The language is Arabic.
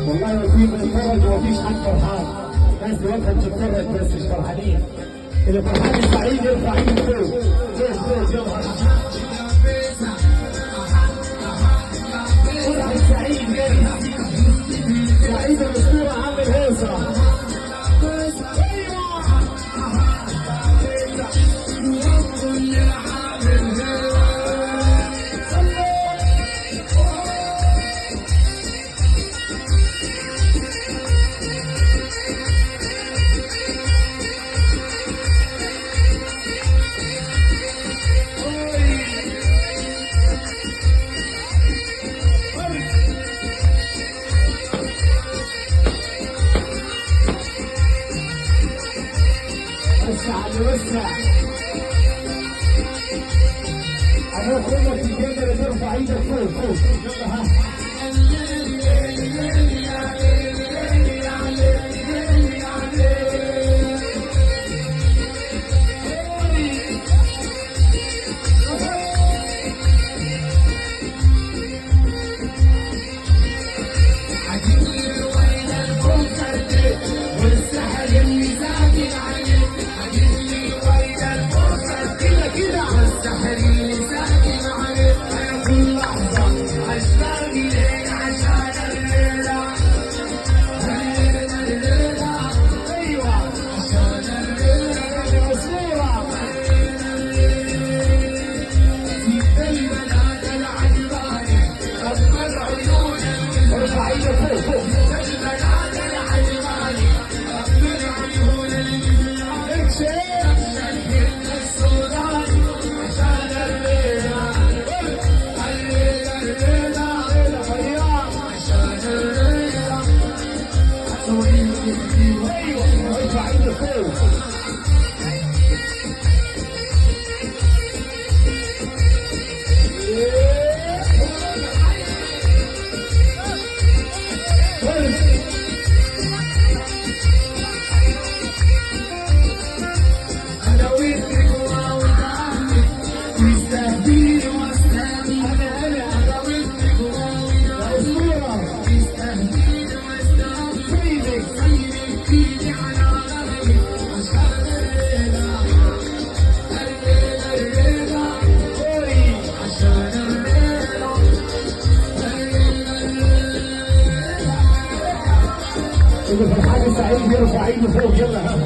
والله وفي بنتفرج ومفيش حد فرحان، ناس واقفه بتتفرج بس مش فرحانين. اللي فرحان سعيد يرفع ايده فوق فوق يلا. فرح سعيد جاي، سعيد الاسطوره عامل هيصه. وسع انا كلك تقدر ترفع ايدك فوق يلا ها. اللي فرحان سعيد يرفع ايده فوق يلا ها.